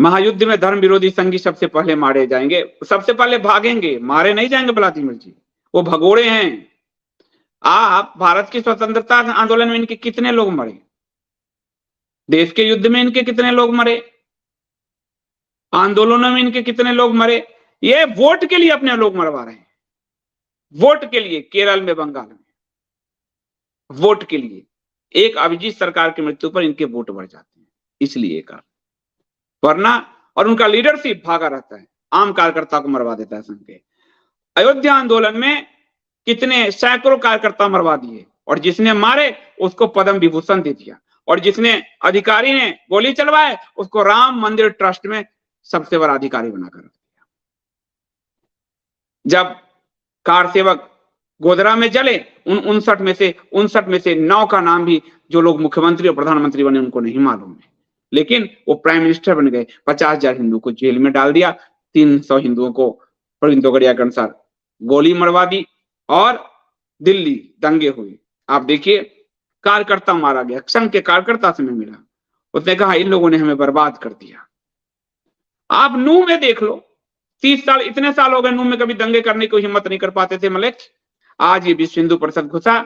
महायुद्ध में धर्म विरोधी संघी सबसे पहले मारे जाएंगे, सबसे पहले भागेंगे, मारे नहीं जाएंगे व्लादिमीर जी, वो भगोड़े हैं। आप भारत की स्वतंत्रता आंदोलन में इनके कितने लोग मरे, देश के युद्ध में इनके कितने लोग मरे, आंदोलनों में इनके कितने लोग मरे। ये वोट के लिए अपने लोग मरवा रहे हैं, वोट के लिए। केरल में, बंगाल में वोट के लिए, एक अभिजीत सरकार की मृत्यु पर इनके वोट बढ़ जाते हैं, इसलिए कारण, वरना। और उनका लीडरशिप भागा रहता है, आम कार्यकर्ता को मरवा देता है संघ के। अयोध्या आंदोलन में कितने सैकड़ों कार्यकर्ता मरवा दिए, और जिसने मारे उसको पद्म विभूषण दे दिया, और जिसने अधिकारी ने गोली चलवाए उसको राम मंदिर ट्रस्ट में सबसे बड़ा अधिकारी बनाकर रख दिया। जब कार सेवक गोधरा में जले, उन 59 में से 9 का नाम भी जो लोग मुख्यमंत्री और प्रधानमंत्री बने उनको नहीं मालूम है, लेकिन वो प्राइम मिनिस्टर बन गए। 50,000 हिंदू को जेल में डाल दिया, 300 हिंदुओं को प्रवीण तोगड़िया के अनुसार गोली मरवा दी, और दिल्ली दंगे हुए। आप देखिए, कार्यकर्ता मारा गया, संघ के कार्यकर्ता से मैं मिला, उसने कहा इन लोगों ने हमें बर्बाद कर दिया। आप नूह में देख लो, 30 साल, इतने साल हो गए नूह में, कभी दंगे करने की हिम्मत नहीं कर पाते थे मलिक। आज ये विश्व हिंदू परिषद घुसा,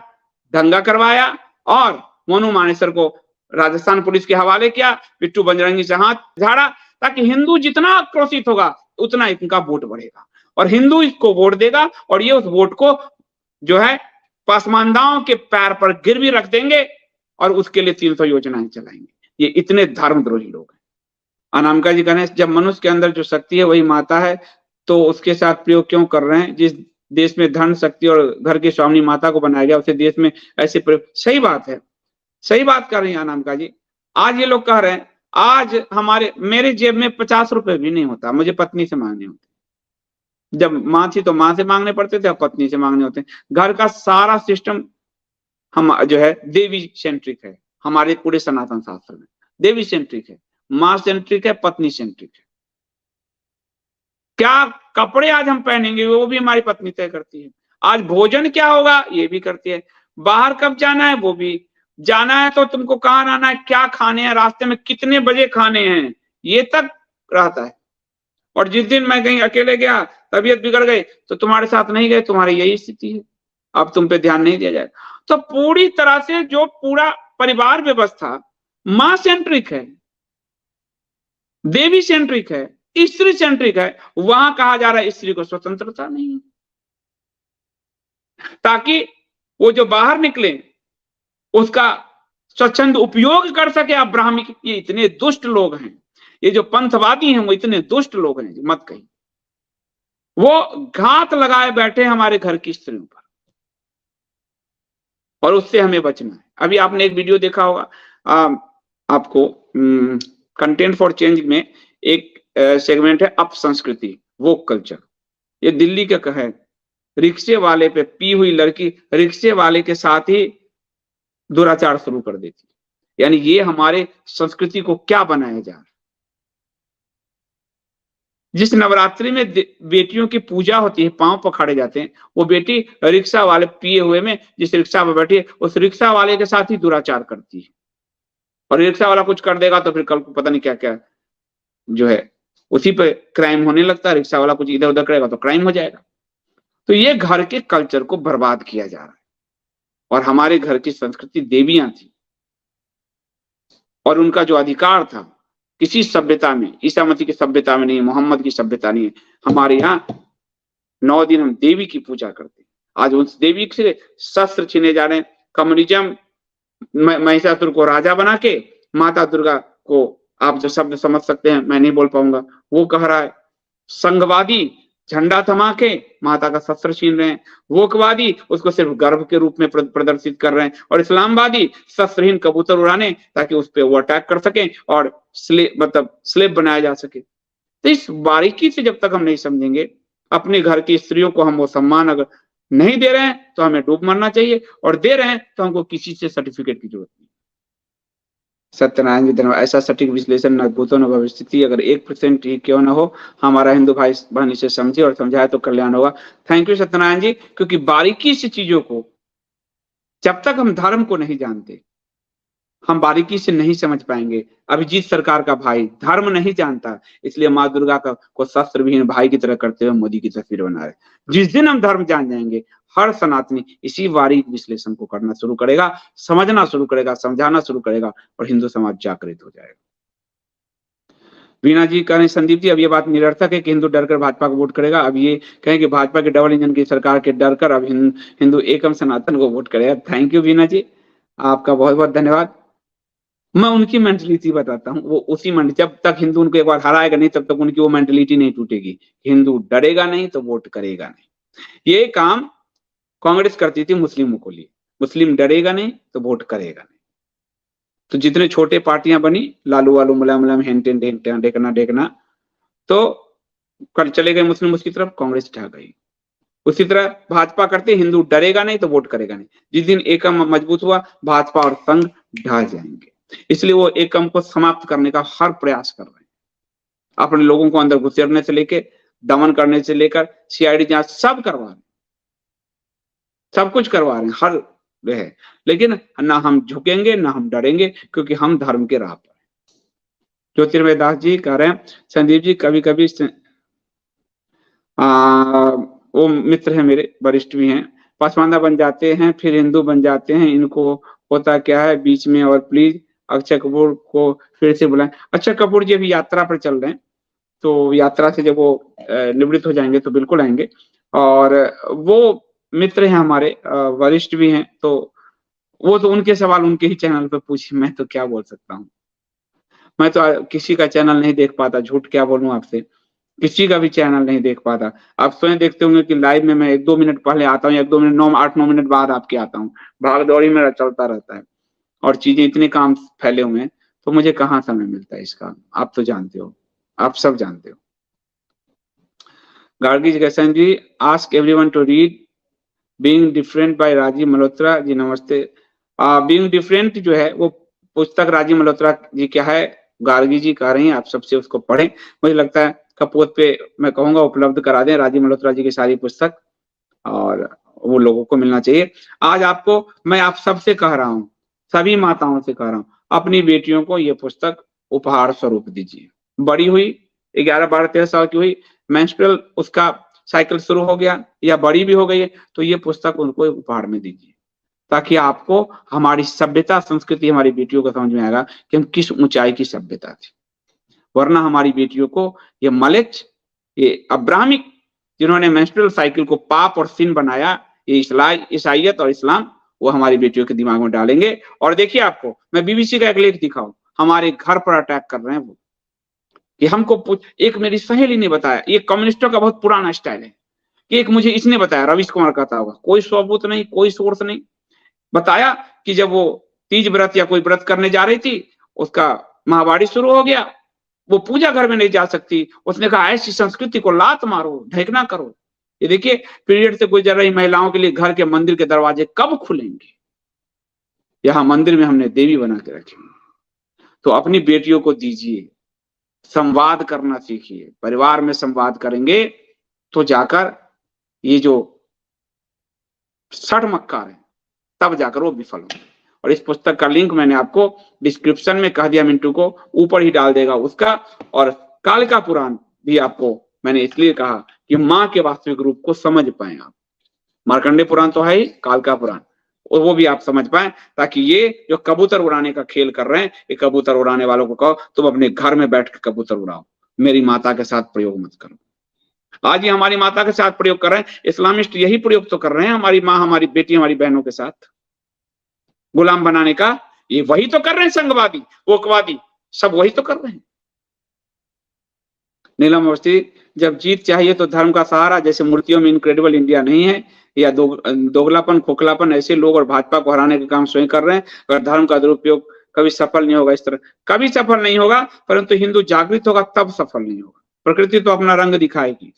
दंगा करवाया, और मोनू मानेसर को राजस्थान पुलिस के हवाले किया, बिट्टू बजरंगी से हाथ झाड़ा, ताकि हिंदू जितना आक्रोशित होगा उतना इनका वोट बढ़ेगा, और हिंदू इसको वोट देगा, और ये उस वोट को जो है पासमानदाओं के पैर पर गिरवी रख देंगे, और उसके लिए 300 योजनाएं चलाएंगे। ये इतने धर्मद्रोही लोग हैं। अनामिका जी गणेश, जब मनुष्य के अंदर जो शक्ति है वही माता है, तो उसके साथ प्रयोग क्यों कर रहे हैं? जिस देश में धन, शक्ति और घर की स्वामी माता को बनाया गया, उसे देश में ऐसे प्रयोग, सही बात है, सही बात कर रही है अनामिका जी। आज ये लोग कह रहे हैं, आज मेरे जेब में 50 रुपए भी नहीं होता, मुझे पत्नी से मांगने होते। जब माँ थी तो माँ से मांगने पड़ते थे, अब पत्नी से मांगने होते हैं। घर का सारा सिस्टम हम जो है देवी सेंट्रिक है, हमारे पूरे सनातन शास्त्र में देवी सेंट्रिक है, माँ सेंट्रिक है, पत्नी सेंट्रिक है। क्या कपड़े आज हम पहनेंगे वो भी हमारी पत्नी तय करती है, आज भोजन क्या होगा ये भी करती है, बाहर कब जाना है वो भी, जाना है तो तुमको कहाँ रहना है, क्या खाने हैं, रास्ते में कितने बजे खाने हैं, ये तक रहता है। और जिस दिन मैं कहीं अकेले गया, तबीयत बिगड़ गई, तो तुम्हारे साथ नहीं गए, तुम्हारी यही स्थिति है, अब तुम पे ध्यान नहीं दिया जाएगा। तो पूरी तरह से जो पूरा परिवार व्यवस्था मां सेंट्रिक है, देवी सेंट्रिक है, स्त्री सेंट्रिक है। वहां कहा जा रहा है स्त्री को स्वतंत्रता नहीं है, ताकि वो जो बाहर निकले उसका स्वच्छंद उपयोग कर सके। अब ब्राह्मण, ये इतने दुष्ट लोग हैं, ये जो पंथवादी हैं वो इतने दुष्ट लोग हैं, मत कहिए। वो घात लगाए बैठे हमारे घर की स्त्रियों पर, और उससे हमें बचना है। अभी आपने एक वीडियो देखा होगा, आपको कंटेंट फॉर चेंज में एक सेगमेंट है अप संस्कृति, वोक कल्चर। ये दिल्ली का है, रिक्शे वाले पे पी हुई लड़की रिक्शे वाले के साथ ही दुराचार शुरू कर देती है। यानी ये हमारे संस्कृति को क्या बनाया जा रहा है। जिस नवरात्रि में बेटियों की पूजा होती है, पांव पखाड़े जाते हैं, वो बेटी रिक्शा वाले पिए हुए में जिस रिक्शा में बैठी है उस रिक्शा वाले के साथ ही दुराचार करती है। और रिक्शा वाला कुछ कर देगा तो फिर कल को पता नहीं क्या क्या जो है उसी पे क्राइम होने लगता है। रिक्शा वाला कुछ इधर उधर करेगा तो क्राइम हो जाएगा। तो ये घर के कल्चर को बर्बाद किया जा रहा है। और हमारे घर की संस्कृति देवियां थी, और उनका जो अधिकार था किसी सभ्यता में, ईसा मसीह की सभ्यता में नहीं, मोहम्मद की सभ्यता नहीं है। हमारे यहाँ 9 दिन हम देवी की पूजा करते हैं। आज उस देवी से शस्त्र छीने जा रहे हैं। कम्युनिज्म महिषासुर को राजा बना के माता दुर्गा को, आप जो शब्द समझ सकते हैं मैं नहीं बोल पाऊंगा, वो कह रहा है। संघवादी झंडा थमा के माता का शस्त्र छीन रहे हैं। वोकवादी उसको सिर्फ गर्भ के रूप में प्रदर्शित कर रहे हैं। और इस्लामवादी शस्त्रहीन कबूतर उड़ाने ताकि उस पर वो अटैक कर सके और स्लेब बनाया जा सके। तो इस बारीकी से जब तक हम नहीं समझेंगे, अपने घर की स्त्रियों को हम वो सम्मान अगर नहीं दे रहे हैं तो हमें डूब मरना चाहिए, और दे रहे हैं तो हमको किसी से सर्टिफिकेट की जरूरत नहीं। सत्यनारायण जी धन्यवाद। ऐसा सटीक विश्लेषण न भूतो न भविष्यति, अगर 1% ही क्यों न हो, हमारा हिंदू भाई बहन इसे समझे और समझाए तो कल्याण होगा। थैंक यू सत्यनारायण जी, क्योंकि बारीकी से चीजों को जब तक हम धर्म को नहीं जानते, हम बारीकी से नहीं समझ पाएंगे। अभिजीत सरकार का भाई धर्म नहीं जानता, इसलिए माँ दुर्गा का को शस्त्र विहीन भाई की तरह करते हुए मोदी की तस्वीर बना रहे। जिस दिन हम धर्म जान जाएंगे, हर सनातनी इसी बारीक विश्लेषण को करना शुरू करेगा, समझना शुरू करेगा, समझाना शुरू करेगा और हिंदू समाज जागृत हो जाएगा। वीणा जी कह रहे संदीप जी अब ये बात निरर्थक है कि हिंदू डरकर भाजपा को वोट करेगा। अब ये कहें कि भाजपा के डबल इंजन की सरकार के डर कर अब हिंदू एकम सनातन को वोट करेगा। थैंक यू वीणा जी, आपका बहुत बहुत धन्यवाद। मैं उनकी मेंटलिटी बताता हूँ, वो उसी जब तक हिंदू उनको एक बार हराएगा नहीं तब तक उनकी वो मेंटलिटी नहीं टूटेगी। हिंदू डरेगा नहीं तो वोट करेगा नहीं। ये काम कांग्रेस करती थी मुस्लिमों को लिए, मुस्लिम डरेगा नहीं तो वोट करेगा नहीं। तो जितने छोटे पार्टियां बनी, लालू वालू मुलायम मुलायम हेंटेन देखना, तो कल चले गए मुस्लिम उसकी तरफ, कांग्रेस ढह गई। उसी तरह भाजपा करते, हिंदू डरेगा नहीं तो वोट करेगा नहीं। जिस दिन एकम मजबूत हुआ, भाजपा और संघ ढह जाएंगे। इसलिए वो एकम को समाप्त करने का हर प्रयास कर रहे हैं। अपने लोगों को अंदर घुसेड़ने से लेकर, दमन करने से लेकर, सीआईडी जांच सब करवा रहे हैं, सब कुछ करवा रहे हैं, हर है। लेकिन ना हम झुकेंगे ना हम डरेंगे, क्योंकि हम धर्म के राह पर हैं। ज्योतिर्मय दास जी कह रहे हैं संदीप जी कभी कभी वो मित्र है मेरे, वरिष्ठ भी हैं, पसमानदा बन जाते हैं फिर हिंदू बन जाते हैं, इनको होता क्या है बीच में? और प्लीज अक्षय कपूर को फिर से बुलाएं। अक्षय कपूर जी अभी यात्रा पर चल रहे हैं, तो यात्रा से जब वो निवृत्त हो जाएंगे तो बिल्कुल आएंगे। और वो मित्र हैं हमारे, वरिष्ठ भी हैं, तो वो तो उनके सवाल उनके ही चैनल पे पूछिए, मैं तो क्या बोल सकता हूँ। मैं तो किसी का चैनल नहीं देख पाता, झूठ क्या बोलूं आपसे, किसी का भी चैनल नहीं देख पाता। आप स्वयं देखते होंगे कि लाइव में मैं 1-2 मिनट पहले आता हूँ, 1-2 मिनट 8-9 मिनट बाद आपके आता हूँ। भाग दौड़ी मेरा चलता रहता है और चीजें इतने काम फैले हुए हैं, तो मुझे कहाँ समय मिलता है इसका। आप तो जानते हो, आप सब जानते हो। गार्गी जगैसन ji, ask everyone to read being different by Rajiv Malhotra ji, नमस्ते। बीइंग डिफरेंट जो है वो पुस्तक राजीव मल्होत्रा जी क्या है, गार्गी जी कह रही हैं, आप सबसे उसको पढ़ें। मुझे लगता है कपोत पे मैं कहूंगा उपलब्ध करा दें राजीव मल्होत्रा जी की सारी पुस्तक, और वो लोगों को मिलना चाहिए। आज आपको मैं आप सबसे कह रहा हूँ, सभी माताओं से कह रहा हूँ, अपनी बेटियों को ये पुस्तक उपहार स्वरूप दीजिए। बड़ी हुई 11, 12, 13 साल की हुई, मेंस्ट्रुअल उसका साइकिल शुरू हो गया या बड़ी भी हो गई है, तो ये पुस्तक उनको उपहार में दीजिए, ताकि आपको हमारी सभ्यता संस्कृति, हमारी बेटियों को समझ में आएगा कि हम किस ऊंचाई की सभ्यता थी। वरना हमारी बेटियों को ये मलेच्छ, ये अब्राहमिक, जिन्होंने मेंस्ट्रुअल साइकिल को पाप और सिन बनाया, ये ईसाइयत और इस्लाम, वो हमारी बेटियों के दिमाग में डालेंगे। और देखिए, आपको मैं बीबीसी का एक लेख दिखाऊं, हमारे घर पर अटैक कर रहे हैं वो, कि हमको एक मेरी सहेली ने बताया, ये कम्युनिस्टों का बहुत पुराना स्टाइल है, कि एक मुझे इसने बताया, रविश कुमार कहता होगा, कोई सबूत नहीं, कोई सोर्स नहीं, बताया कि जब वो तीज व्रत या कोई व्रत करने जा रही थी, उसका माहवारी शुरू हो गया, वो पूजा घर में नहीं जा सकती, उसने कहा ऐसी संस्कृति को लात मारो, ढेकना करो। ये देखिए, पीरियड से गुजर रही महिलाओं के लिए घर के मंदिर के दरवाजे कब खुलेंगे? यहाँ मंदिर में हमने देवी बना के रखी। तो अपनी बेटियों को दीजिए, संवाद करना सीखिए। परिवार में संवाद करेंगे तो जाकर ये जो सठ मक्कार है, तब जाकर वो विफल होंगे। और इस पुस्तक का लिंक मैंने आपको डिस्क्रिप्शन में कह दिया, मिंटू को ऊपर ही डाल देगा उसका। और कालिका पुराण भी आपको मैंने इसलिए कहा कि माँ के वास्तविक रूप को समझ पाए आप। मार्कंडे पुराण तो है ही, कालिका पुराण, और वो भी आप समझ पाए, ताकि ये जो कबूतर उड़ाने का खेल कर रहे हैं, ये कबूतर उड़ाने वालों को कहो तुम अपने घर में बैठ कर कबूतर उड़ाओ, मेरी माता के साथ प्रयोग मत करो। आज ये हमारी माता के साथ प्रयोग कर रहे हैं, इस्लामिस्ट यही प्रयोग तो कर रहे हैं हमारी माँ, हमारी बेटी, हमारी बहनों के साथ गुलाम बनाने का। ये वही तो कर रहे हैं, संघवादी, वोकवादी, सब वही तो कर रहे हैं। नीलम अवस्थी, जब जीत चाहिए तो धर्म का सहारा, जैसे मूर्तियों में इनक्रेडिबल इंडिया नहीं है, या दोगलापन, खोखलापन, ऐसे लोग और भाजपा को हराने के काम स्वयं कर रहे हैं। अगर धर्म का दुरुपयोग कभी सफल नहीं होगा, इस तरह कभी सफल नहीं होगा, परंतु हिंदू जागृत होगा तब सफल नहीं होगा। प्रकृति तो अपना रंग दिखाएगी।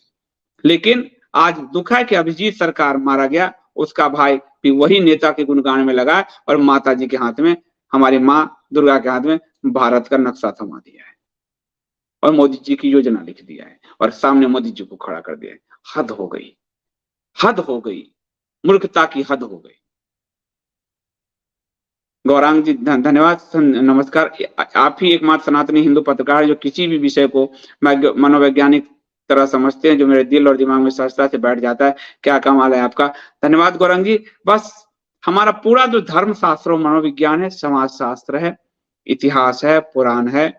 लेकिन आज दुख है कि अभिजीत सरकार मारा गया, उसका भाई भी वही नेता के गुणगान में लगा और माता जी के हाथ में, हमारी माँ दुर्गा के हाथ में भारत का नक्शा थमा दिया है और मोदी जी की योजना लिख दिया है और सामने मोदी जी को खड़ा कर दिया है। हद हो गई, हद हो गई, मूर्खता की हद हो गई। गौरांग जी धन्यवाद, नमस्कार। आप ही एकमात्र सनातनी हिंदू पत्रकार जो किसी भी विषय को मनोवैज्ञानिक तरह समझते हैं, जो मेरे दिल और दिमाग में सहजता से बैठ जाता है। क्या कमाल है आपका, धन्यवाद गौरांग जी। बस हमारा पूरा जो धर्म शास्त्र और मनोविज्ञान है, समाज शास्त्र है, इतिहास है, पुराण है,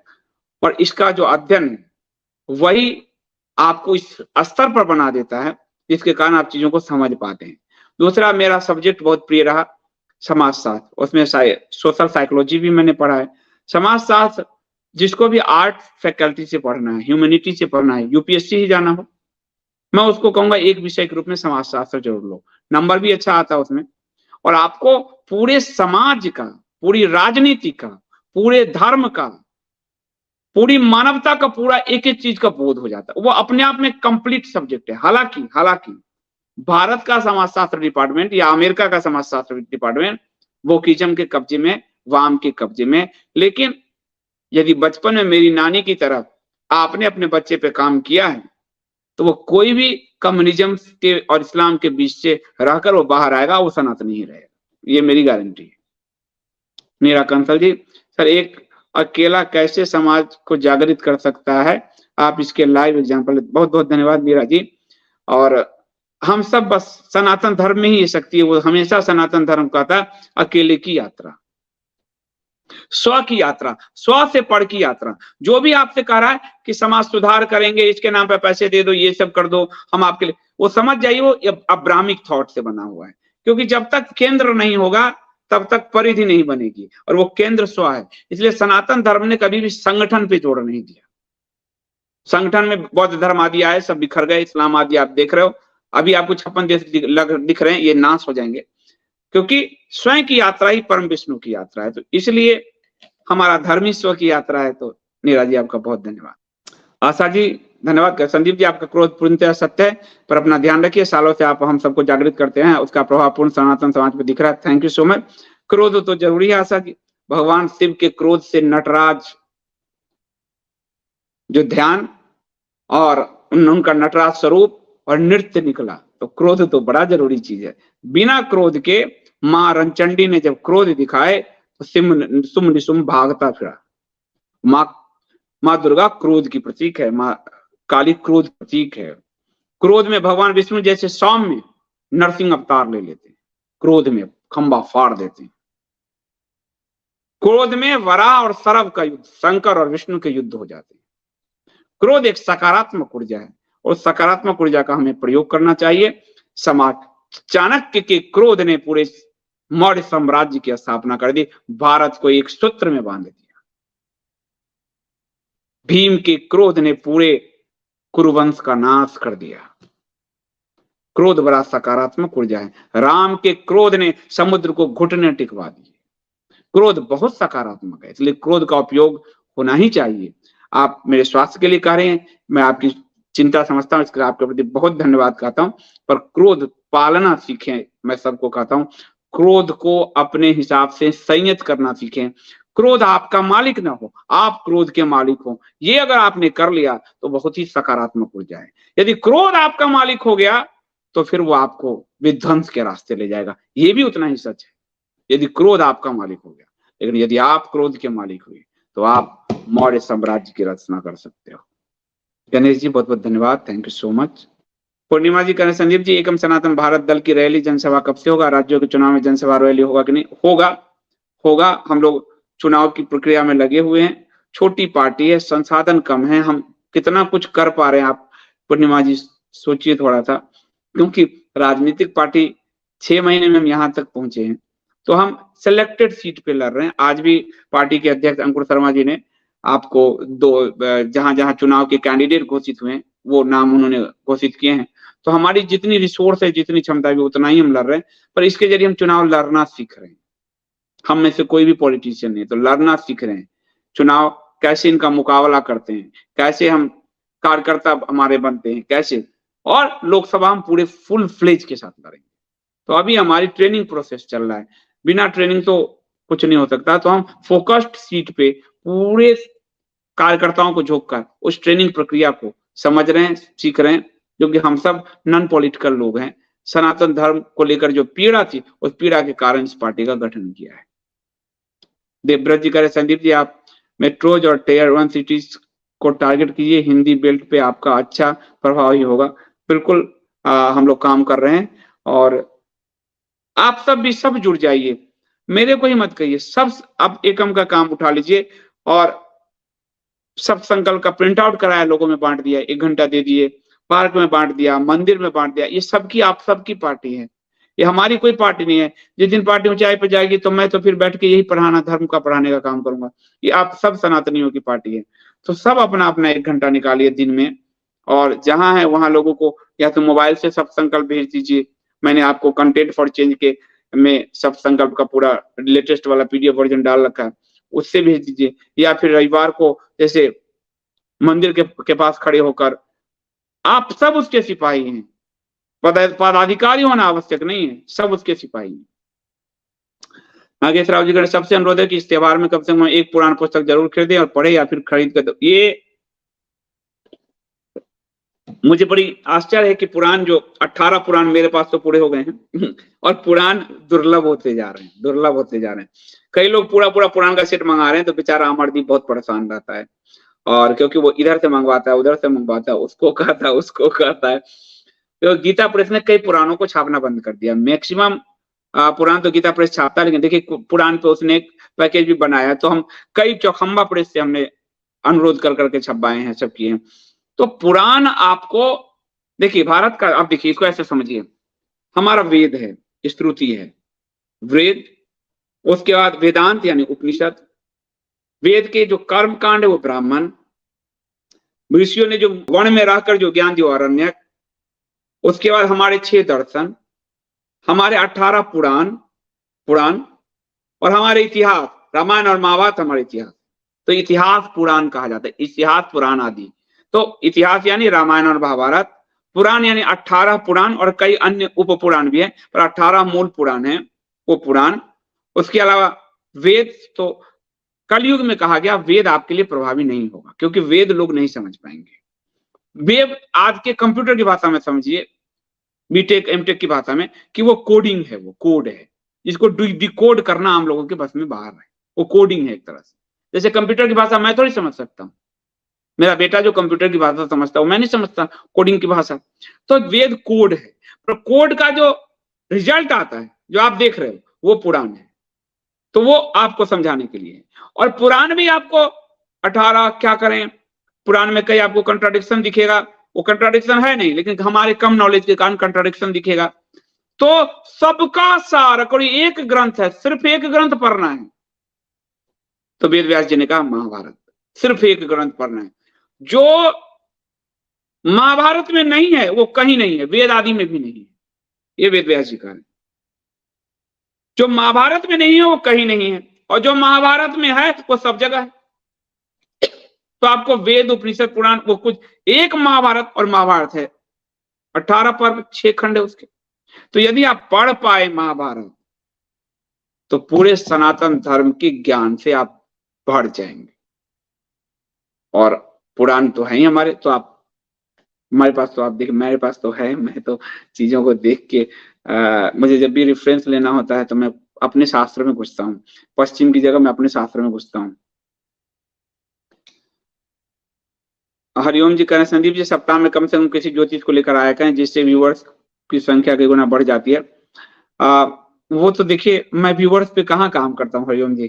और इसका जो अध्ययन है वही आपको इस स्तर पर बना देता है जिसके कारण आप चीजों को समझ पाते हैं। दूसरा मेरा सब्जेक्ट बहुत प्रिय रहा समाजशास्त्र, उसमें सोशल साइकोलॉजी भी मैंने पढ़ा है। समाजशास्त्र जिसको भी आर्ट फैकल्टी से पढ़ना है, ह्यूमैनिटी से पढ़ना है, यूपीएससी ही जाना हो, मैं उसको कहूंगा एक विषय के रूप में समाजशास्त्र जरूर लो, नंबर भी अच्छा आता है उसमें, और आपको पूरे समाज का, पूरी राजनीति का, पूरे धर्म का, पूरी मानवता का पूरा एक एक चीज का बोध हो जाता है। वो अपने आप में कंप्लीट सब्जेक्ट है। हालांकि भारत का समाजशास्त्र डिपार्टमेंट या अमेरिका का समाजशास्त्र डिपार्टमेंट वोकिज्म के कब्जे में, वाम के कब्जे में, लेकिन यदि बचपन में मेरी नानी की तरह आपने अपने बच्चे पे काम किया है तो वो कोई भी कम्युनिज्म के और इस्लाम के बीच से रहकर वो बाहर आएगा, वो सनातनी ही रहेगा, ये मेरी गारंटी है। नीरा कंसल जी, सर एक अकेला कैसे समाज को जागृत कर सकता है, आप इसके लाइव एग्जांपल। बहुत बहुत धन्यवाद नीरा जी। और हम सब बस सनातन धर्म में ही ये शक्ति है, वो हमेशा सनातन धर्म का था अकेले की यात्रा, स्व की यात्रा, स्व से पढ़ की यात्रा। जो भी आपसे कह रहा है कि समाज सुधार करेंगे, इसके नाम पे पैसे दे दो, ये सब कर दो, हम आपके लिए, वो समझ जाइए वो अब्राहमिक थॉट से बना हुआ है। क्योंकि जब तक केंद्र नहीं होगा तब तक परिधि नहीं बनेगी, और वो केंद्र स्व है। इसलिए सनातन धर्म ने कभी भी संगठन पे जोर नहीं दिया। संगठन में बौद्ध धर्म आदि आए, सब बिखर गए, इस्लाम आदि आप देख रहे हो, अभी आपको 56 देश दिख रहे हैं, ये नाश हो जाएंगे, क्योंकि स्वयं की यात्रा ही परम विष्णु की यात्रा है। तो इसलिए हमारा धर्मी स्व की यात्रा है। तो नीरा जी आपका बहुत धन्यवाद। आशा जी धन्यवाद। संदीप जी आपका क्रोध पूर्णतः सत्य है, पर अपना ध्यान रखिए, सालों से आप हम सबको जागृत करते हैं, उसका प्रभाव पूर्ण सनातन समाज पर दिख रहा है। Thank you so much. क्रोध तो जरूरी है आशा जी। भगवान शिव के क्रोध से नटराज जो ध्यान और उनका नटराज स्वरूप और नृत्य निकला, तो क्रोध तो बड़ा जरूरी चीज है। बिना क्रोध के मां रंचंडी ने जब क्रोध दिखाए तो सुम निसुम भागता फिरा। माँ दुर्गा क्रोध की प्रतीक है, माँ काली क्रोध प्रतीक है। क्रोध में भगवान विष्णु जैसे सौम्य नरसिंह अवतार ले लेते हैं, क्रोध में खंबा फाड़ देते हैं। क्रोध में वराह और सरव का युद्ध, शंकर और विष्णु के युद्ध हो जाते हैं। क्रोध एक सकारात्मक ऊर्जा है और सकारात्मक ऊर्जा का हमें प्रयोग करना चाहिए। चाणक्य के क्रोध ने पूरे मौर्य साम्राज्य की स्थापना कर दी, भारत को एक सूत्र में बांध दिया। भीम के क्रोध ने पूरे कुरुवंश का नाश कर दिया। क्रोध बड़ा सकारात्मक ऊर्जा है। राम के क्रोध ने समुद्र को घुटने टिकवा दिए। क्रोध बहुत सकारात्मक है, इसलिए क्रोध का उपयोग होना ही चाहिए। आप मेरे स्वास्थ्य के लिए कह रहे हैं, मैं आपकी चिंता समझता हूं, इसके लिए आपके प्रति बहुत धन्यवाद कहता हूं, पर क्रोध पालना सीखें। मैं सबको कहता हूं क्रोध को अपने हिसाब से संयत करना सीखें। क्रोध आपका मालिक ना हो, आप क्रोध के मालिक हो, ये अगर आपने कर लिया तो बहुत ही सकारात्मक ऊर्जा है। यदि क्रोध आपका मालिक हो गया तो फिर वो आपको विध्वंस के रास्ते ले जाएगा, ये भी उतना ही सच है, यदि क्रोध आपका मालिक हो गया। लेकिन यदि आप क्रोध के मालिक हुए तो आप मौर्य साम्राज्य की रचना कर सकते हो। गणेश जी बहुत बहुत धन्यवाद, थैंक यू सो मच। पूर्णिमा जी करें, संदीप जी एकम सनातन भारत दल की रैली जनसभा कब से होगा? राज्यों के चुनाव में जनसभा रैली होगा कि नहीं? होगा। हम लोग चुनाव की प्रक्रिया में लगे हुए हैं। छोटी पार्टी है, संसाधन कम है, हम कितना कुछ कर पा रहे हैं आप पूर्णिमा जी सोचिए थोड़ा सा, क्योंकि राजनीतिक पार्टी 6 महीने में हम यहाँ तक पहुंचे हैं, तो हम सिलेक्टेड सीट पे लड़ रहे हैं। आज भी पार्टी के अध्यक्ष अंकुर शर्मा जी ने आपको जहां जहां चुनाव के कैंडिडेट घोषित हुए हैं वो नाम उन्होंने घोषित किए हैं। तो हमारी जितनी रिसोर्स है, जितनी क्षमता है, उतना ही हम लड़ रहे हैं, पर इसके जरिए हम चुनाव लड़ना सीख रहे हैं। हम में से कोई भी पॉलिटिशियन नहीं, तो लड़ना सीख रहे हैं। चुनाव कैसे इनका मुकाबला करते हैं, कैसे हम कार्यकर्ता हमारे बनते हैं, कैसे, और लोकसभा हम पूरे फुल फ्लेज के साथ लड़ेंगे। तो अभी हमारी ट्रेनिंग प्रोसेस चल रहा है, बिना ट्रेनिंग तो कुछ नहीं हो सकता। तो हम फोकस्ड सीट पे पूरे कार्यकर्ताओं को झोंककर उस ट्रेनिंग प्रक्रिया को समझ रहे हैं, सीख रहे हैं, क्योंकि हम सब नॉन पॉलिटिकल लोग हैं। सनातन धर्म को लेकर जो पीड़ा थी, उस पीड़ा के कारण इस पार्टी का गठन किया है। देवव्रत जी कह रहे संदीप जी आप मेट्रोज और टियर 1 सिटीज को टारगेट कीजिए, हिंदी बेल्ट पे आपका अच्छा प्रभाव ही होगा। बिल्कुल हम लोग काम कर रहे हैं और आप सब भी सब जुड़ जाइए, मेरे को ही मत कहिए, सब आप एकम का काम उठा लीजिए और सब संकल्प का प्रिंट आउट कराया, लोगों में बांट दिया, 1 घंटा दे दिए, पार्क में बांट दिया, मंदिर में बांट दिया। ये सबकी आप सबकी पार्टी है, ये हमारी कोई पार्टी नहीं है। जिस दिन पार्टी ऊंचाई पे जाएगी तो मैं तो फिर बैठ के यही पढ़ाना, धर्म का पढ़ाने का काम करूंगा। ये आप सब सनातनियों की पार्टी है, तो सब अपना अपना 1 घंटा निकालिए दिन में और जहां है वहां लोगों को या तो मोबाइल से सब संकल्प भेज दीजिए। मैंने आपको कंटेंट फॉर चेंज के में सब संकल्प का पूरा लेटेस्ट वाला पीडीएफ वर्जन डाल रखा है, उससे भेज दीजिए। या फिर रविवार को जैसे मंदिर के पास खड़े होकर, आप सब उसके सिपाही हैं, पदाधिकारी होना आवश्यक नहीं है, सब उसके सिपाही हैं। नागेश राव जी का सबसे अनुरोध है कि इस त्योहार में कम से कम एक पुराण पुस्तक जरूर खरीदें और पढ़े या फिर खरीद कर दो। ये मुझे बड़ी आश्चर्य है कि पुराण जो 18 पुराण मेरे पास तो पूरे हो गए हैं और पुराण दुर्लभ होते जा रहे हैं, दुर्लभ होते जा रहे हैं। कई लोग पूरा पूरा पुराण का सेट मंगा रहे हैं, तो बेचारा अमरदीप बहुत परेशान रहता है, और क्योंकि वो इधर से मंगवाता है, उधर से मंगवाता है, उसको कहता है, उसको कहता है। तो गीता प्रेस ने कई पुराणों को छापना बंद कर दिया। मैक्सिमम पुराण तो गीता प्रेस छापता है, लेकिन देखिए पुराण पे उसने एक पैकेज भी बनाया है, तो हम कई चौखंबा प्रेस से हमने अनुरोध कर करके छपवाए हैं, सब किए हैं। तो पुराण आपको देखिए, भारत का आप देखिए, इसको ऐसे समझिए, हमारा वेद है, श्रुति है, वेद, उसके बाद वेदांत यानी उपनिषद, वेद के जो कर्म कांड है वो ब्राह्मण, ऋषियों ने जो वन में रहकर जो ज्ञान दिया अरण्यक, उसके बाद हमारे 6 दर्शन, हमारे 18 पुराण और हमारे इतिहास, रामायण और महाभारत हमारे इतिहास। तो इतिहास पुराण कहा जाता है, इतिहास पुराण आदि। तो इतिहास यानी रामायण और महाभारत, पुराण यानी 18 पुराण और कई अन्य उप पुराण भी है, पर 18 मूल पुराण है वो पुराण। उसके अलावा वेद, तो कलयुग में कहा गया वेद आपके लिए प्रभावी नहीं होगा, क्योंकि वेद लोग नहीं समझ पाएंगे। वेद आज के कंप्यूटर की भाषा में समझिए, बीटेक एमटेक की भाषा में, कि वो कोडिंग है, वो कोड है, जिसको डिकोड करना हम लोगों के बस में बाहर है। वो कोडिंग है एक तरह से। जैसे कंप्यूटर की भाषा मैं थोड़ी समझ सकता हूँ, मेरा बेटा जो कंप्यूटर की भाषा समझता है मैं नहीं समझता कोडिंग की भाषा। तो वेद कोड है, पर कोड का जो रिजल्ट आता है, जो आप देख रहे हो, वो पुराण है। तो वो आपको समझाने के लिए है। और पुराण भी आपको 18 क्या करें, पुराण में कई आपको कंट्राडिक्शन दिखेगा, वो कंट्राडिक्शन है नहीं, लेकिन हमारे कम नॉलेज के कारण कंट्राडिक्शन दिखेगा। तो सबका सार, कोई एक ग्रंथ है, सिर्फ एक ग्रंथ पढ़ना है। तो वेद व्यास जी ने कहा महाभारत, सिर्फ एक ग्रंथ पढ़ना है। जो महाभारत में नहीं है वो कहीं नहीं है, वेद आदि में भी नहीं है, ये वेद व्यास जी का है। जो महाभारत में नहीं है वो कहीं नहीं है, और जो महाभारत में है वो सब जगह है। तो आपको वेद उपनिषद पुराण वो कुछ, एक महाभारत और महाभारत है, 18 पर्व 6 खंड है उसके। तो यदि आप पढ़ पाए महाभारत, तो पूरे सनातन धर्म के ज्ञान से आप बढ़ जाएंगे। और पुराण तो है ही हमारे, तो आप, हमारे पास तो आप देखिए, मेरे पास तो है, मैं तो चीजों को देख के मुझे जब भी रेफरेंस लेना होता है तो मैं अपने शास्त्र में घुसता हूँ, पश्चिम की जगह मैं अपने शास्त्र में घुसता हूँ। हरिओम जी कह रहे हैं संदीप जी सप्ताह में कम से कम किसी ज्योतिष को लेकर आया करें, जिससे व्यूअर्स की संख्या कई गुना बढ़ जाती है। वो तो देखिए, मैं व्यूअर्स पे कहाँ काम करता हूँ हरिओम जी,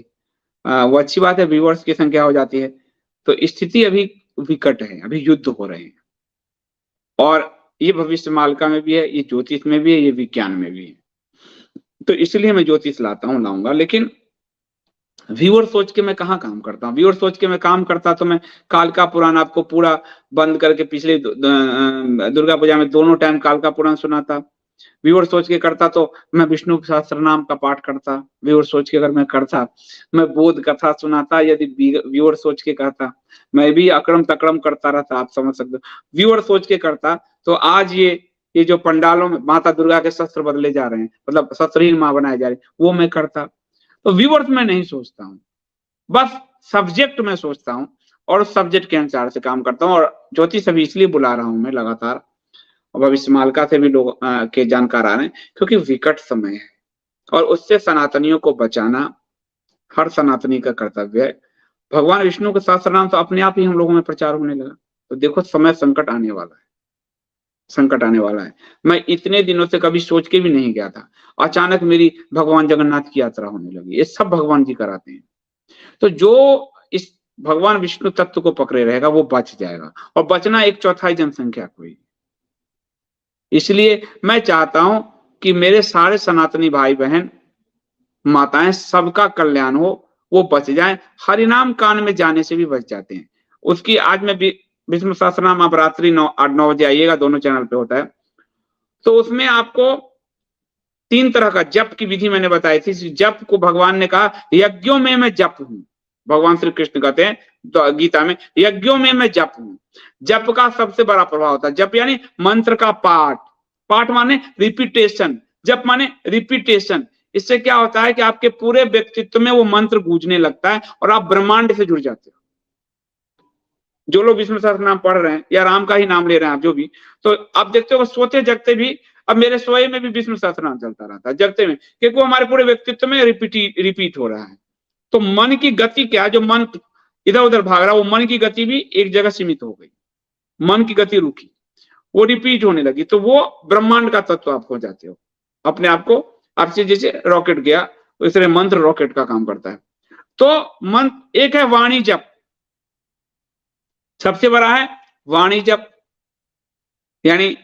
वो अच्छी बात है, व्यूअर्स की संख्या हो जाती है। तो स्थिति अभी विकट है, अभी युद्ध हो रहे हैं, और ये भविष्य मालिका में भी है, ये ज्योतिष में भी है, ये विज्ञान में भी है। तो इसलिए मैं ज्योतिष लाऊंगा। लेकिन व्यूअर सोच के मैं कहाँ काम करता हूँ, व्यूअर सोच के मैं काम करता तो मैं कालका पुराण आपको पूरा बंद करके पिछले दुर्गा पूजा में दोनों टाइम कालका पुराण सुनाता। व्यूअर सोच के करता तो मैं विष्णु सहस्त्र नाम का पाठ करता। व्यूअर सोच के अगर मैं करता, मैं बोध कथा सुनाता। यदि व्यूअर सोच के करता, मैं भी अक्रम तक्रम करता रहता, आप समझ सकते हो। व्यूअर सोच के करता तो आज ये जो पंडालों में माता दुर्गा के शस्त्र बदले जा रहे हैं, मतलब शस्त्रहीन माँ बनाए जा रहे हैं, वो मैं करता। तो व्यूअर्स में नहीं सोचता हूँ, बस सब्जेक्ट में सोचता हूँ और उस सब्जेक्ट के अनुसार से काम करता हूँ। और ज्योतिष अभी इसलिए बुला रहा हूँ मैं लगातार, और भविष्य मालिका से भी लोग के जानकार आ रहे हैं, क्योंकि विकट समय है और उससे सनातनियों को बचाना हर सनातनी का कर्तव्य है। भगवान विष्णु के सहस्त्र तो अपने आप ही हम लोगों में प्रचार होने लगा। तो देखो समय संकट आने वाला है, संकट आने वाला है। मैं इतने दिनों से कभी सोच के भी नहीं गया था, अचानक मेरी भगवान जगन्नाथ की यात्रा होने लगी। ये सब भगवान जी कराते हैं। तो जो इस भगवान विष्णु तत्व को पकड़े रहेगा वो बच जाएगा, और बचना 1/4 जनसंख्या को ही। इसलिए मैं चाहता हूं कि मेरे सारे सनातनी भाई बहन माताएं सबका कल्याण हो, वो बच जाएं। हरिनाम कान में जाने से भी बच जाते हैं। उसकी आज मैं विष्णु सहस्त्रनाम आप रात्रि 8-9 बजे आइएगा, दोनों चैनल पे होता है। तो उसमें आपको 3 तरह का जप की विधि मैंने बताई थी। जप को भगवान ने कहा यज्ञों में मैं जप हूं। भगवान श्री कृष्ण कहते हैं तो गीता में यज्ञों में मैं जप हूं। जप का सबसे बड़ा प्रभाव होता है। जप यानी मंत्र का पाठ, पाठ माने रिपीटेशन, जप माने रिपीटेशन। इससे क्या होता है कि आपके पूरे व्यक्तित्व में वो मंत्र गूंजने लगता है और आप ब्रह्मांड से जुड़ जाते हो। जो लोग विष्णु सहस्त्र नाम पढ़ रहे हैं या राम का ही नाम ले रहे हैं आप जो भी, तो आप देखते हो सोते जगते भी, अब मेरे सोए में भी विष्णु सहस्त्र नाम चलता रहता है जगते में, क्योंकि वो हमारे पूरे व्यक्तित्व में रिपीट हो रहा है। तो मन की गति क्या, जो मन इधर उधर भाग रहा है, वो मन की गति भी एक जगह सीमित हो गई। मन की गति रुकी, वो रिपीट होने लगी, तो वो ब्रह्मांड का तत्व आप हो जाते हो अपने आप को। आपसे जैसे रॉकेट गया, इस तरह मंत्र रॉकेट का काम करता है। तो मंत्र एक है वाणी जप, सबसे बड़ा है वाणी जप, यानी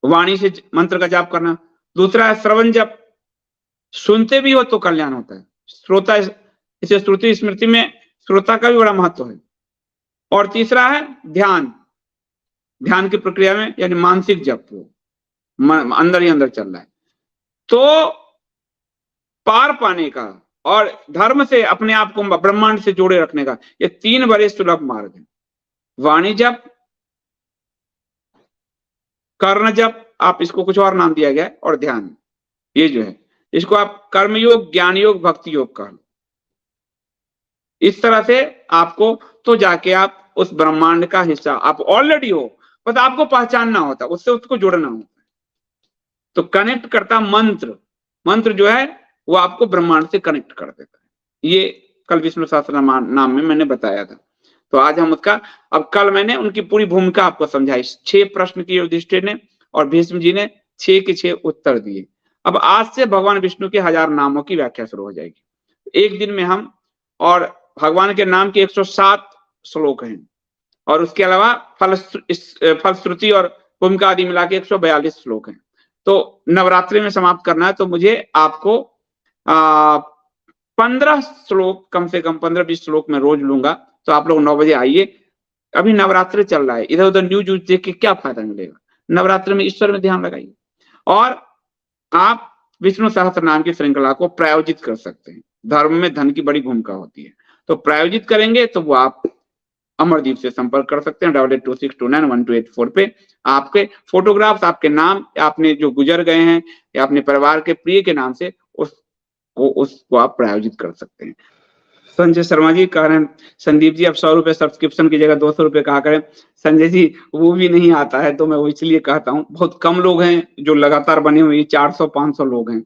वाणी से मंत्र का जाप करना। दूसरा है श्रवण जप, सुनते भी हो तो कल्याण होता है। श्रोता, इसे श्रुति स्मृति में श्रोता का भी बड़ा महत्व है। और तीसरा है ध्यान, ध्यान की प्रक्रिया में यानी मानसिक जप, अंदर ही अंदर चल रहा है। तो पार पाने का और धर्म से अपने आप को ब्रह्मांड से जोड़े रखने का ये 3 बड़े सुलभ मार्ग हैं। वाणी जप, कर्ण जप, आप इसको कुछ और नाम दिया गया है, और ध्यान, ये जो है इसको आप कर्मयोग, ज्ञान योग, भक्ति योग कह लो। इस तरह से आपको तो जाके आप उस ब्रह्मांड का हिस्सा आप ऑलरेडी हो, बस आपको पहचानना होता, उससे उसको जोड़ना होता। तो कनेक्ट करता मंत्र, मंत्र जो है वो आपको ब्रह्मांड से कनेक्ट कर देता है। ये कल विष्णु सहस्त्र नाम में मैंने बताया था। तो आज हम उसका, अब कल मैंने उनकी पूरी भूमिका आपको समझाई। 6 प्रश्न किए युधिष्ठिर ने और भीष्म जी ने 6 के 6 उत्तर दिए। अब आज से भगवान विष्णु के 1000 नामों की व्याख्या शुरू हो जाएगी एक दिन में हम, और भगवान के नाम के 107 श्लोक हैं, और उसके अलावा फलश्रुति और भूमिका आदि मिला के 142 श्लोक हैं। तो नवरात्रि में समाप्त करना है तो मुझे आपको 15 श्लोक, कम से कम 15-20 श्लोक में रोज लूंगा। तो आप लोग 9 बजे आइए। अभी नवरात्रि चल रहा है, इधर उधर न्यूज देख के क्या फायदा मिलेगा। नवरात्रि में ईश्वर में ध्यान लगाइए, और आप विष्णु सहस्त्र नाम की श्रृंखला को प्रायोजित कर सकते हैं। धर्म में धन की बड़ी भूमिका होती है, तो प्रायोजित करेंगे तो वो आप अमरदीप से संपर्क कर सकते हैं 8826291284 पे। आपके फोटोग्राफ्स, आपके नाम, आपने जो गुजर गए हैं या अपने परिवार के प्रिय के नाम से उसको आप प्रायोजित कर सकते हैं। संजय शर्मा जी कह रहे हैं संदीप जी आप 100 रुपए सब्सक्रिप्शन की जगह 200 रुपए कहा करें। संजय जी वो भी नहीं आता है, तो मैं वो इसलिए कहता हूँ, बहुत कम लोग हैं जो लगातार बने हुए, 400-500 लोग हैं,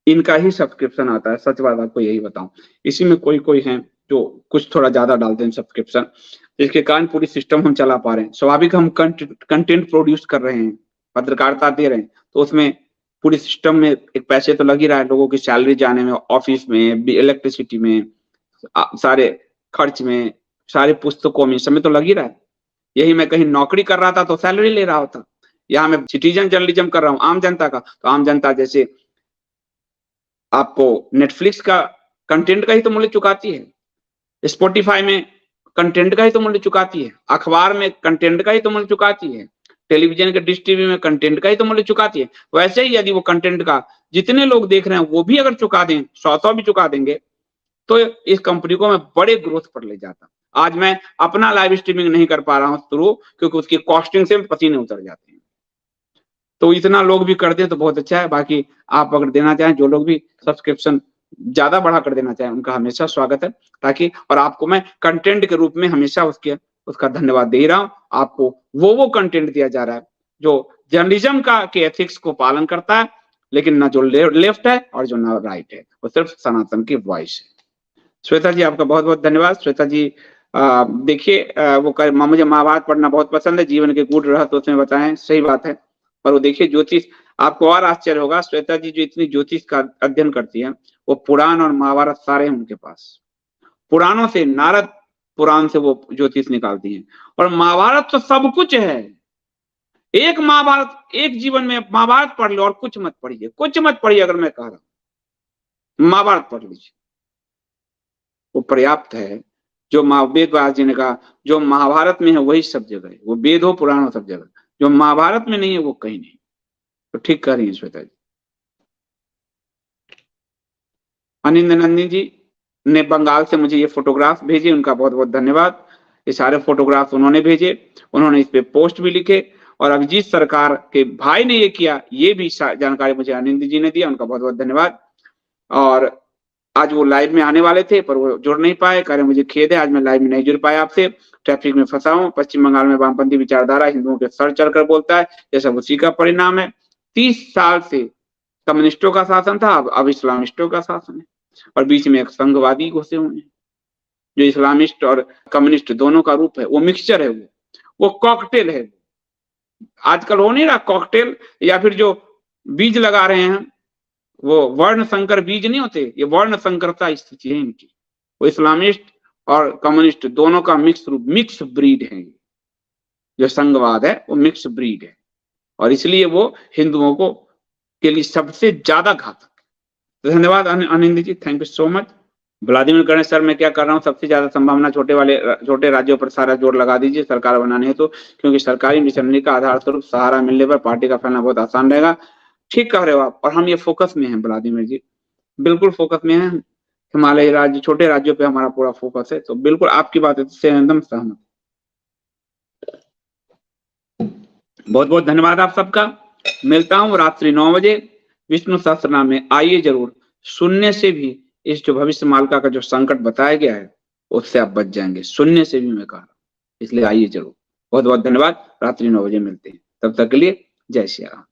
इनका ही सब्सक्रिप्शन आता है। सच बात आपको यही बताऊं, इसी में कोई है जो कुछ थोड़ा ज्यादा डालते हैं सब्सक्रिप्शन, जिसके कारण पूरी सिस्टम हम चला पा रहे हैं। स्वाभाविक हम कंटेंट प्रोड्यूस कर रहे हैं, पत्रकारिता दे रहे हैं, तो उसमें पूरी सिस्टम में एक पैसे तो लग ही रहा है, लोगों की सैलरी जाने में, ऑफिस में, इलेक्ट्रिसिटी में, सारे खर्च में, सारे पुस्तकों में, समय तो लग ही रहा है। यही मैं कहीं नौकरी कर रहा था तो सैलरी ले रहा होता, यहाँ मैं सिटीजन जर्नलिज्म कर रहा हूँ आम जनता का, तो आम जनता जैसे आपको नेटफ्लिक्स का कंटेंट का ही तो मूल्य चुकाती है, स्पॉटिफाई में कंटेंट का ही तो मूल्य चुकाती है, अखबार में कंटेंट का ही तो मूल्य चुकाती है, टेलीविजन के डिश टीवी में कंटेंट का ही तो मूल्य चुकाती है। वैसे ही यदि वो कंटेंट का जितने लोग देख रहे हैं वो भी अगर चुका दें, 100 भी चुका देंगे, तो इस कंपनी को मैं बड़े ग्रोथ पर ले जाता। आज मैं अपना लाइव स्ट्रीमिंग नहीं कर पा रहा हूं शुरू, क्योंकि उसकी कॉस्टिंग से पसीने उतर जाते हैं। तो इतना लोग भी कर दे तो बहुत अच्छा है। बाकी आप अगर देना चाहें, जो लोग भी सब्सक्रिप्शन ज्यादा बढ़ा कर देना चाहें, उनका हमेशा स्वागत है। ताकि और आपको मैं कंटेंट के रूप में हमेशा उसका धन्यवाद दे रहा हूं। आपको वो कंटेंट दिया जा रहा है जो जर्नलिज्म का के एथिक्स को पालन करता है, लेकिन ना जो लेफ्ट है और जो ना राइट है, वो सिर्फ सनातन की वॉइस है। श्वेता जी आपका बहुत बहुत धन्यवाद। श्वेता जी देखिए मुझे महाभारत पढ़ना बहुत पसंद है, जीवन के गूढ़ रहस्य उसमें बताएं, सही बात है। पर वो देखिए ज्योतिष, आपको और आश्चर्य होगा, श्वेता जी जो इतनी ज्योतिष का अध्ययन करती है, वो पुराण और महाभारत सारे हैं उनके पास। पुराणों से, नारद पुराण से वो ज्योतिष निकालती हैं, और महाभारत तो सब कुछ है। एक महाभारत, एक जीवन में महाभारत पढ़ लो और कुछ मत पढ़िए, कुछ मत पढ़िए। अगर मैं कह रहा हूं महाभारत पढ़ लीजिए, वो पर्याप्त है। जो वेद व्यास जी ने कहा, जो महाभारत में है वही सब जगह है, वो वेद हो पुराण हो सब जगह, जो महाभारत में नहीं है वो कहीं नहीं। तो ठीक कह रही है श्वेता जी। अनिंद नंदी जी ने बंगाल से मुझे ये फोटोग्राफ भेजे, उनका बहुत बहुत धन्यवाद। ये सारे फोटोग्राफ उन्होंने भेजे, उन्होंने इस पे पोस्ट भी लिखे, और अभिजीत सरकार के भाई ने ये किया, ये भी जानकारी मुझे अनिंद जी ने दिया, उनका बहुत बहुत धन्यवाद। और आज वो लाइव में आने वाले थे पर वो जुड़ नहीं पाए, कह रहे मुझे खेद है आज मैं लाइव में नहीं जुड़ पाया आपसे, ट्रैफिक में फंसा हूं। पश्चिम बंगाल में वामपंथी विचारधारा हिंदुओं के सर चढ़कर बोलता है, ये सब उसी का परिणाम है। 30 साल से कम्युनिस्टों का शासन था, अब इस्लामिस्टों का शासन है, और बीच में एक संघवादी घुसे हुए हैं जो इस्लामिस्ट और कम्युनिस्ट दोनों का रूप है। वो मिक्सचर है, वो कॉकटेल है। आजकल हो नहीं रहा कॉकटेल, या फिर जो बीज लगा रहे हैं वो वर्ण संकर बीज नहीं होते, ये वर्ण संकरता स्थिति है इनकी। वो इस्लामिस्ट और कम्युनिस्ट दोनों का मिक्स रूप, मिक्स ब्रीड है। जो संघवाद है वो मिक्स ब्रीड है, और इसलिए वो हिंदुओं को के लिए सबसे ज्यादा घातक। तो धन्यवाद Anind ji, thank you so much. Vladimir Ganesh sir, मैं क्या कर रहा हूँ, सबसे ज्यादा संभावना छोटे राज्यों पर सारा जोर लगा दीजिए सरकार बनाने है तो, क्योंकि सरकारी मिशनरी का आधार स्वरूप सहारा मिलने पर पार्टी का फैलना बहुत आसान रहेगा। ठीक कह रहे हो आप, और हम ये फोकस में हैं व्लादिमीर जी, बिल्कुल फोकस में है। हिमालय राज्य, छोटे राज्यों पे हमारा पूरा फोकस है, तो बिल्कुल आपकी बात से एकदम सहमत। बहुत बहुत धन्यवाद आप सबका। मिलता हूँ रात्रि 9 बजे विष्णु सहस्त्रनाम में। आइए जरूर, सुनने से भी इस जो भविष्य मालिका का जो संकट बताया गया है उससे आप बच जाएंगे, सुनने से भी मैं कह रहा हूँ, इसलिए आइए जरूर। बहुत बहुत धन्यवाद, रात्रि 9 बजे मिलते हैं, तब तक के लिए जय श्री राम।